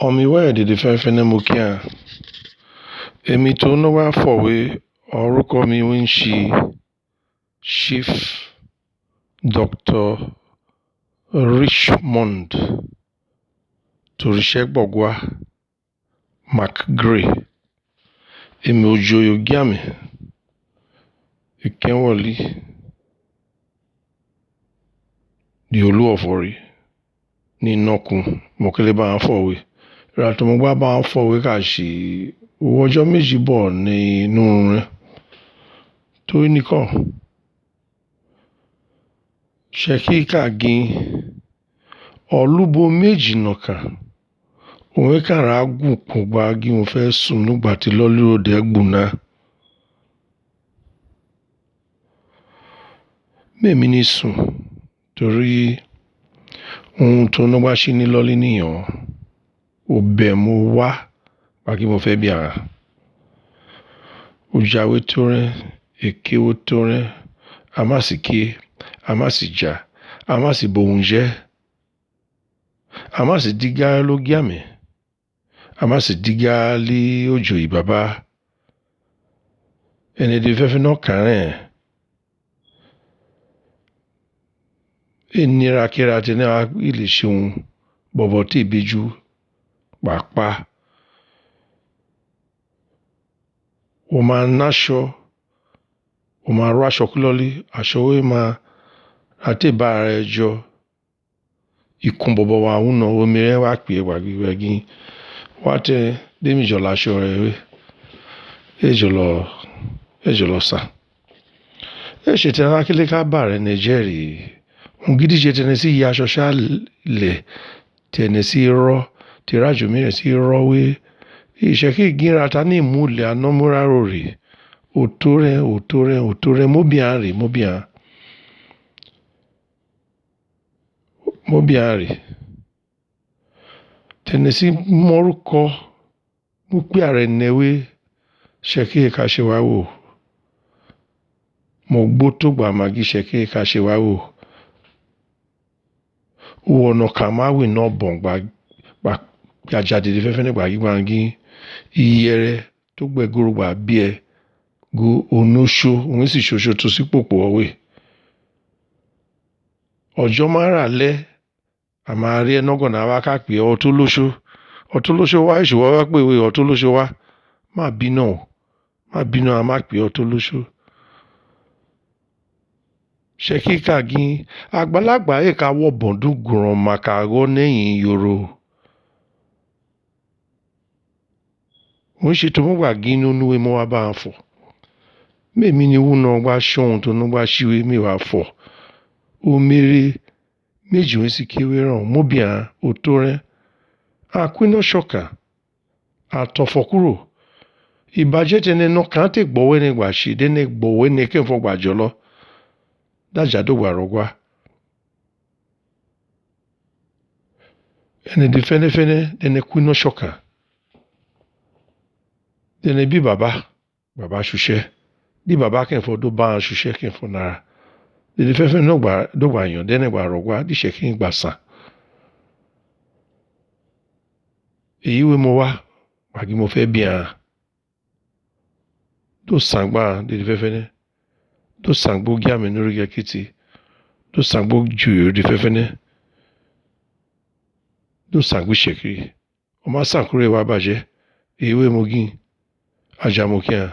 Ọ̀mìwẹ́ dìde fẹ́fẹ́ ní mo kí à. Èmi tó ń wá fọ̀wé orúkọ mi ń ṣe Chief Dr. Richmond Toríṣẹ́gbọ̀gbà McGray. Èmi òjòyè Ògíàmì Ìkẹ́wọ̀lì di Olúọ̀fọ̀rí ní Nọ́kùn mọ̀kẹ́lẹ́ bá ń fọ̀wé. Ìràtọ̀ mo gbá bá ń fọ̀wé kà ṣe owó ọjọ́ méjì bọ̀ nínú rẹ̀ torí nìkan ṣẹ́kí kàgín ọlúbo méjì nọ̀kà òun kàrà gùn kò gbá gí wọn fẹ́ sùn nígbà tí lọ́lú òde ẹ̀gbùn náà. Mẹ́mi ní sùn torí ohun tó ń wá sí ní lọ́lí nìyàn ò bẹ̀ mo wá pàkí mo fẹ́ bí ara. Òjàwé tó rẹ́, èkéwó tó rẹ́, a má sì ké, a má sì jà, a má sì bohun jẹ́, a má sì dígá lógíàmì, a má sì dígá lé òjò ìbàbá. Ẹni dé fẹ́fẹ́ náà kàrẹ́ ìnira kíra tí náà ilé ṣeun bọ̀bọ̀ tí ìbíjú pàápàá. O máa náṣọ, o máa rọ aṣọ kúlọ́lí, aṣọ wé máa àti bá ara ẹ jọ. Ikùn bọ̀bọ̀ wa ń nà omi rẹ̀ wá pè é wàgíwàgí. Wá tẹ démi jọ láṣọ rẹ̀ wé. Ẹ jọ sá. Ẹ ṣe tẹ náà kílé ká bà rẹ̀ Nàìjíríà. Gidi ṣe tẹ̀lé sí ìyá aṣọ ṣálẹ̀ tẹ̀lé sí rọ́ tìrájù mìíràn sí rọ́ wé. Ìṣẹ́kí gínra ta ní ìmúlẹ̀ anọ́múrárò rè. Òtó rẹ̀ móbìàn rè. Tẹ̀lé sí mọ́rúkọ mú pé ààrẹ nẹ̀wé ṣẹ́kí ká ṣe wá wò. Mo gbó tó gbà màgí ṣẹ́kí ká ṣe wá wò. Ọ̀nà kàmáwì náà bọ̀ gbà jáde fẹ́fẹ́ nígbà gbígbàngí iyẹrẹ tó gbẹ̀gùrù gbà bí ẹ go onóṣó òun sì ṣoṣo tó sí pòpò ọ̀wé. Ọjọ́ máa rà lẹ́ àmà rí ẹ nọ́gànà wá ká pè ọtó lóṣó wá ìṣòwò wá pè wé ọtó lóṣó wá má bínú a má pè ọtó lóṣó. Ṣẹ́kí kàgín àgbàlagbà èka wọ bọ̀ndú gùràn màkàrọ́ nẹ́yìn yòrò. Wọ́n ṣe tó mọ́ gbà gín nínú ẹmọ́ wa bá ń fọ̀. Mẹ́mi ni wúna wá ṣọ́hun tó ń wá ṣíwé mi wá fọ̀. O mèrè méjì wọ́n sì kéwé ràn móbìàn òtó rẹ̀. Àkúnná ṣọ̀kà àtọ̀fọ̀ kúrò. Ìbàjẹ́ tẹ̀lé náà kàn tẹ̀ gbọ̀wé ní gbà ṣe dẹ́nẹ́ gbọ̀wé ní kẹ́fọ́ gbà jọlọ. Dájàdógbà rọ̀gbà. Ẹni dé fẹ́nẹ́fẹ́nẹ́ dẹ́nẹ́ kúnná ṣọ̀kà. Dẹ́nẹ́ bí bàbá ṣuṣẹ́. Bí bàbá kẹ́fọ́ tó bá ń ṣuṣẹ́ kẹ́fọ́ náà. Dẹ́nẹ́ fẹ́fẹ́ náà dọ́gba yàn dẹ́nẹ́ gbà rọ̀gbà díṣẹ́ kí n gbà sàn. Èyí wé mo wá wàgí mo fẹ́ bí ara. Tó sàngbà dẹ́nẹ́ fẹ́fẹ́nẹ́. Tó sàngbó gíàmì lórí gẹ́kìtì. Tó sàngbó jùyò dẹ́nẹ́ fẹ́fẹ́nẹ́. Tó sàngbó ṣẹ̀kìrì. Ọmọ sànkúrẹ́ wá bàjẹ́. Èyí wé mo gín. Ajá mo kí à.